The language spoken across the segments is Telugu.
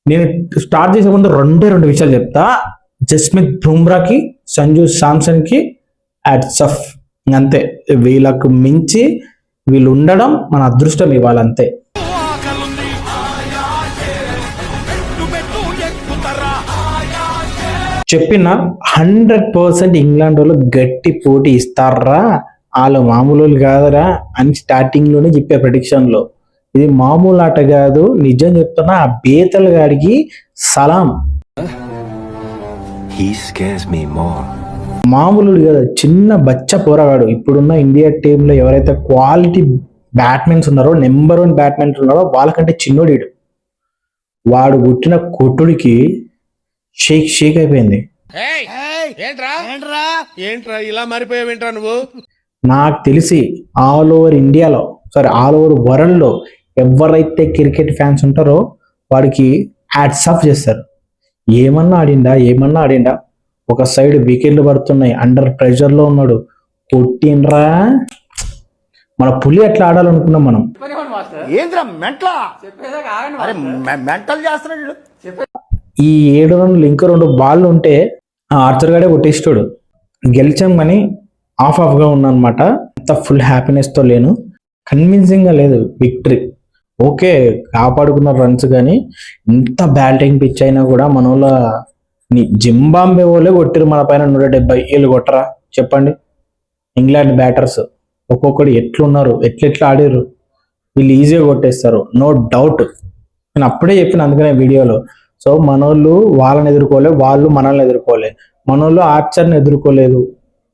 నేను స్టార్ట్ చేసే ముందు రెండు విషయాలు చెప్తా. జస్మిత్ బుమ్రాకి, సంజు శాంసన్ కి హ్యాట్స్ ఆఫ్. అంతే, వీళ్ళకు మించి వీళ్ళు ఉండడం మన అదృష్టం ఇవ్వాలంతే. చెప్పిన 100% ఇంగ్లాండ్ వాళ్ళు గట్టి పోటీ ఇస్తారా, వాళ్ళు మామూలు కాదురా అని స్టార్టింగ్ లోనే చెప్పే ప్రెడిక్షన్ లో. ఇది మామూలు ఆట కాదు, నిజం చెప్తున్నా. ఆ బేతల్ గాడికి సలాం. మామూలు కదా, చిన్న బచ్చ పోరాగాడు. ఇప్పుడున్న ఇండియా టీంలో ఎవరైతే క్వాలిటీ బ్యాట్మెన్స్ ఉన్నారో, నెంబర్ 1 బ్యాట్మెన్స్ ఉన్నారో వాళ్ళకంటే చిన్నోడు. వాడు కొట్టిన కొట్టుడికి షేక్ అయిపోయింది. ఇలా మారిపోయావేంట్రా నువ్వు? నాకు తెలిసి ఆల్ ఓవర్ ఇండియాలో, ఆల్ ఓవర్ వరల్డ్ లో ఎవరైతే క్రికెట్ ఫ్యాన్స్ ఉంటారో వాడికి హ్యాట్స్ ఆఫ్ చేస్తారు. ఏమన్నా ఆడిండా. ఒక సైడ్ వికెట్లు పడుతున్నాయి, అండర్ ప్రెషర్ లో ఉన్నాడు, కొట్టిండ్రా. మన పులి ఎట్లా ఆడాలనుకున్నాం మనం. ఈ 7 రన్లు ఇంకా 2 బాల్ ఉంటే ఆర్చర్ గాడే కొట్టేస్తాడు. గెలిచాం కానీ ఆఫ్ గా ఉన్నానమాట. అంత ఫుల్ హ్యాపీనెస్ తో లేను, కన్విన్సింగ్ గా లేదు విక్టరీ. ఓకే, కాపాడుకున్న రన్స్, కానీ ఇంత బ్యాటింగ్ పిచ్ అయినా కూడా మన వాళ్ళ జింబాంబే వాళ్ళే కొట్టిరు మన పైన 170. వీళ్ళు కొట్టరా చెప్పండి? ఇంగ్లాండ్ బ్యాటర్స్ ఒక్కొక్కడు ఎట్లున్నారు, ఎట్లా ఆడిరు. వీళ్ళు ఈజీగా కొట్టేస్తారు, నో డౌట్. నేను అప్పుడే చెప్పిన అందుకనే వీడియోలో. సో మనోళ్ళు వాళ్ళని ఎదుర్కోలే, వాళ్ళు మనల్ని ఎదుర్కోలే. మనోళ్ళు ఆర్చర్ని ఎదుర్కోలేదు.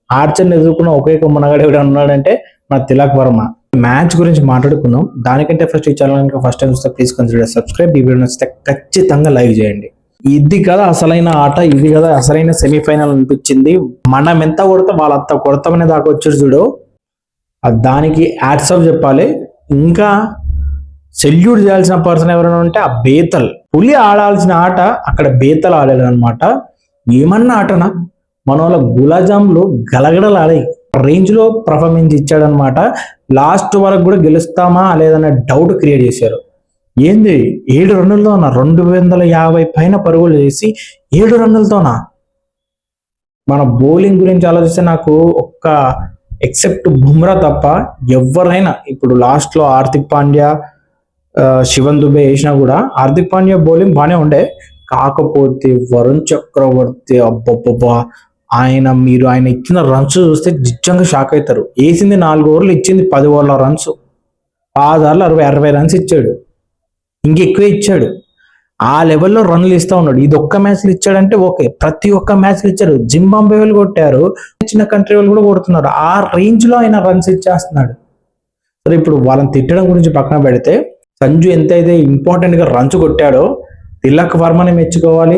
ఆర్చర్ని ఎదుర్కొన్న ఒకే మనగాడు ఎవడ ఉన్నాడంటే మన తిలక్ వర్మ. మ్యాచ్ గురించి మాట్లాడుకుందాం. దానికంటే ఫస్ట్ ఈ ఛానల్ ఫస్ట్ టైం చూస్తే ప్లీజ్ కన్సిడర్ సబ్స్క్రైబ్. ఈ వీడియో నచ్చితే ఖచ్చితంగా లైక్ చేయండి. ఇది కదా అసలైన ఆట, ఇది కదా అసలైన సెమీఫైనల్ అనిపించింది. మనం ఎంత కొడతా వాళ్ళంత కొడతామనే దాకా వచ్చారు చూడు. దానికి హ్యాట్స్ ఆఫ్ చెప్పాలి. ఇంకా సెల్యూట్ చేయాల్సిన పర్సన్ ఎవరైనా ఉంటే ఆ బేతల్. పులి ఆడాల్సిన ఆట అక్కడ బేతల్ ఆడాడు అనమాట. ఏమన్నా ఆటనా, మన వాళ్ళ గులాజాంలు గలగడలు ఆడాయి. రేంజ్ లో పర్ఫార్మెన్స్ ఇచ్చాడనమాట. లాస్ట్ వరకు కూడా గెలుస్తామా లేదన్న డౌట్ క్రియేట్ చేశారు. ఏంది 7 రన్నులతోనా 250 పైన పరుగులు చేసి 7 రన్నులతోనా? మన బౌలింగ్ గురించి ఆలోచిస్తే నాకు ఒక్క ఎక్సెప్ట్ బుమ్రా తప్ప ఎవరైనా ఇప్పుడు లాస్ట్ లో హార్దిక్ పాండ్యా, శివన్ దుబే వేసినా కూడా హార్దిక్ పాండ్యా బౌలింగ్ బాగానే ఉండే. కాకపోతే వరుణ్ చక్రవర్తి అబ్బబ్బబ్బా, ఆయన ఇచ్చిన రన్స్ చూస్తే నిజంగా షాక్ అవుతారు. వేసింది 4 ఓవర్లు, ఇచ్చింది 10 ఓవర్ల రన్స్. 6 ఓవర్లు 60 రన్స్ ఇచ్చాడు, ఇంకెక్కువే ఇచ్చాడు. ఆ లెవెల్లో రన్లు ఇస్తా ఉన్నాడు. ఇది ఒక్క మ్యాచ్లు ఇచ్చాడంటే ఓకే, ప్రతి ఒక్క మ్యాచ్లు ఇచ్చారు. జింబాంబే వాళ్ళు కొట్టారు, చిన్న కంట్రీ వాళ్ళు కూడా కొడుతున్నారు. ఆ రేంజ్ లో ఆయన రన్స్ ఇచ్చేస్తున్నాడు. సరే, ఇప్పుడు వాళ్ళని తిట్టడం గురించి పక్కన పెడితే, సంజు ఎంతైతే ఇంపార్టెంట్ గా రన్స్ కొట్టాడో తిలక్ వర్మని మెచ్చుకోవాలి,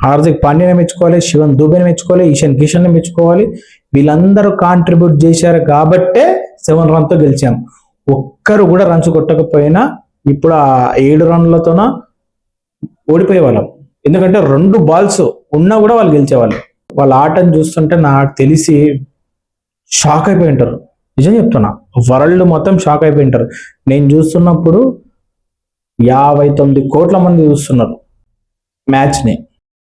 హార్దిక్ పాండ్యాని మెచ్చుకోవాలి, శివన్ దుబేని మెచ్చుకోవాలి, ఈశాన్ కిషన్ ని మెచ్చుకోవాలి. వీళ్ళందరూ కాంట్రిబ్యూట్ చేశారు కాబట్టే 7 రన్తో గెలిచాం. ఒక్కరు కూడా రన్స్ కొట్టకపోయినా ఇప్పుడు ఆ 7 రన్లతోన ఓడిపోయే వాళ్ళం. ఎందుకంటే 2 బాల్స్ ఉన్నా కూడా వాళ్ళు గెలిచేవాళ్ళు. వాళ్ళ ఆటను చూస్తుంటే నాకు తెలిసి షాక్ అయిపోయి ఉంటారు. నిజం చెప్తున్నా, వరల్డ్ మొత్తం షాక్ అయిపోయి ఉంటారు. నేను చూస్తున్నప్పుడు 59 కోట్ల మంది చూస్తున్నారు మ్యాచ్ని.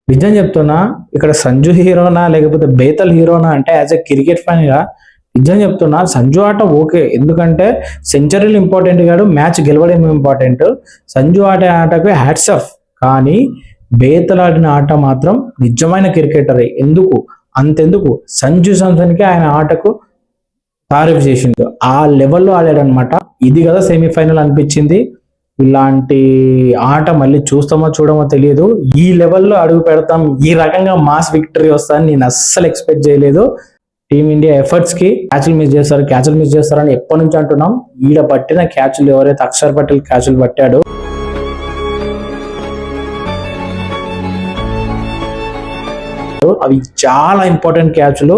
నిజం చెప్తున్నా, ఇక్కడ సంజు హీరోనా లేకపోతే బేతల్ హీరోనా అంటే యాజ్ ఎ క్రికెట్ ఫ్యాన్ గా నిజం చెప్తున్నా, సంజు ఆట ఓకే, ఎందుకంటే సెంచరీలు ఇంపార్టెంట్ కాదు, మ్యాచ్ గెలవడం ఇంపార్టెంట్. సంజు ఆటకు హ్యాట్స్ ఆఫ్. కానీ బేతల్ ఆడిన ఆట మాత్రం నిజమైన క్రికెటరే. అంతెందుకు సంజు శాంసన్ కి ఆయన ఆటకు తారీఫ్ చేసిండు. ఆ లెవెల్లో ఆడాడనమాట. ఇది కదా సెమీఫైనల్ అనిపించింది. ఇలాంటి ఆట మళ్ళీ చూస్తామో చూడమో తెలియదు. ఈ లెవెల్లో అడుగు పెడతాం, ఈ రకంగా మాస్ విక్టరీ వస్తానని నేను అస్సలు ఎక్స్పెక్ట్ చేయలేదు. టీమిండియా ఎఫర్ట్స్ కి క్యాచ్లు మిస్ చేస్తారని ఎప్పటి నుంచి అంటున్నాం. ఈడ పట్టిన క్యాచ్లు, ఎవరైతే అక్షర్ పటేల్ క్యాచ్లు పట్టాడో అవి చాలా ఇంపార్టెంట్ క్యాచ్లు.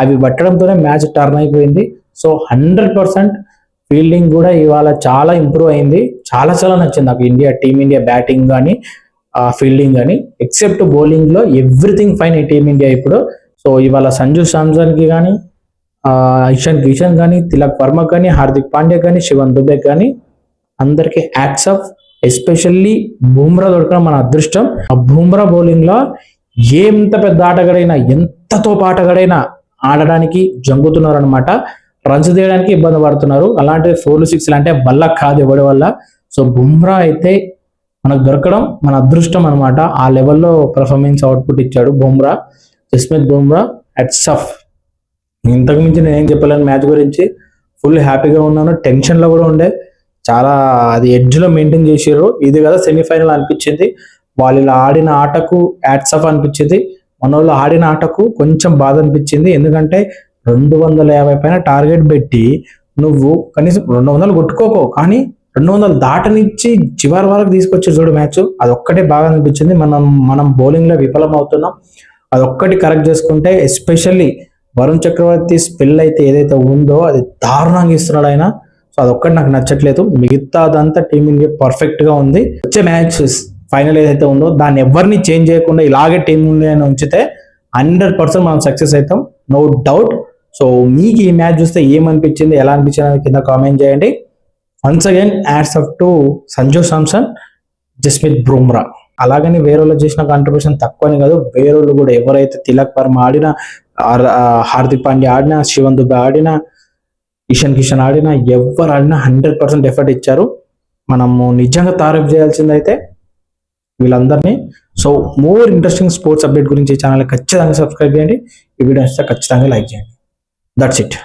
అవి పట్టడంతోనే మ్యాచ్ టర్న్ అయిపోయింది. సో 100% ఫీల్డింగ్ కూడా ఇవాళ చాలా ఇంప్రూవ్ అయింది. చాలా నచ్చింది నాకు టీమిండియా బ్యాటింగ్ కానీ ఫీల్డింగ్ కానీ. ఎక్సెప్ట్ బౌలింగ్ లో ఎవ్రీథింగ్ ఫైన్ ఈ టీమిండియా ఇప్పుడు. సో ఇవాళ సంజు శాంసన్ కి కానీ ఇషాన్ కిషన్ కానీ, తిలక్ వర్మ కానీ, హార్దిక్ పాండ్యా కానీ, శివన్ దుబే కానీ అందరికి హ్యాట్స్ ఆఫ్. ఎస్పెషల్లీ బూమ్రా దొరకడం మన అదృష్టం. ఆ బూమ్రా బౌలింగ్ లో ఎంత పెద్ద ఆటగాడైనా, ఎంత తోపు ఆటగాడైనా ఆడడానికి జంగుతున్నారు అనమాట. రన్స్ తీయడానికి ఇబ్బంది పడుతున్నారు. అలాంటి 4, 6 అంటే వల్ల కాదు ఎవడి వల్ల. సో బుమ్రా అయితే మనకు దొరకడం మన అదృష్టం అనమాట. ఆ లెవెల్లో పర్ఫార్మెన్స్ అవుట్పుట్ ఇచ్చాడు బుమ్రా. Jasprit Bumrah hats off. ఇంతకు మించి నేనేం చెప్పలేను మ్యాచ్ గురించి. ఫుల్ హ్యాపీగా ఉన్నాను. టెన్షన్లో కూడా ఉండే, చాలా అది ఎడ్జ్లో మెయింటైన్ చేసారు. ఇది కదా సెమీఫైనల్ అనిపించింది. వాళ్ళు ఇలా ఆడిన ఆటకు హ్యాట్స్ ఆఫ్ అనిపించింది. మన వాళ్ళు ఆడిన ఆటకు కొంచెం బాధ అనిపించింది. ఎందుకంటే 250 పైన టార్గెట్ పెట్టి నువ్వు కనీసం 200 కొట్టుకోకో, కానీ 200 దాటనిచ్చి చివరి వరకు తీసుకొచ్చి చూడు మ్యాచ్. అదొక్కటే బాగా అనిపించింది. మనం బౌలింగ్ లో విఫలం అవుతున్నాం. అదొక్కటి కరెక్ట్ చేసుకుంటే, ఎస్పెషల్లీ వరుణ్ చక్రవర్తి స్పెల్ అయితే ఏదైతే ఉందో అది దారుణంగా ఇస్తున్నాడు ఆయన. సో అదొక్కటి నాకు నచ్చట్లేదు. మిగతాదంతా టీమిండియా పర్ఫెక్ట్ గా ఉంది. వచ్చే మ్యాచ్ ఫైనల్ ఏదైతే ఉందో దాన్ని ఎవరిని చేంజ్ చేయకుండా ఇలాగే టీమిండియాని ఉంచితే 100% మనం సక్సెస్ అవుతాం, నో డౌట్. సో మీకు ఈ మ్యాచ్ చూస్తే ఏమనిపించింది, ఎలా అనిపించింది అని కింద కామెంట్ చేయండి. Once again hats off to Sanju Samson, Jasprit Bumrah. అలాగని వేరే వాళ్ళు చేసిన కాంట్రిబ్యూషన్ తక్కువని కాదు. వేరే వాళ్ళు కూడా ఎవరైతే తిలక్ వర్మ ఆడినా, హార్దిక్ పాండ్యా ఆడినా, శివన్ దుబే ఆడినా, ఇషాన్ కిషన్ ఆడినా, ఎవరు ఆడినా 100% ఎఫర్ట్ ఇచ్చారు. మనము నిజంగా తారీఫ్ చేయాల్సిందైతే వీళ్ళందరినీ. So more interesting sports update గురించి ఈ ఛానల్ ఖచ్చితంగా సబ్స్క్రైబ్ చేయండి. ఈ వీడియో నచ్చితే ఖచ్చితంగా లైక్ చేయండి. That's it.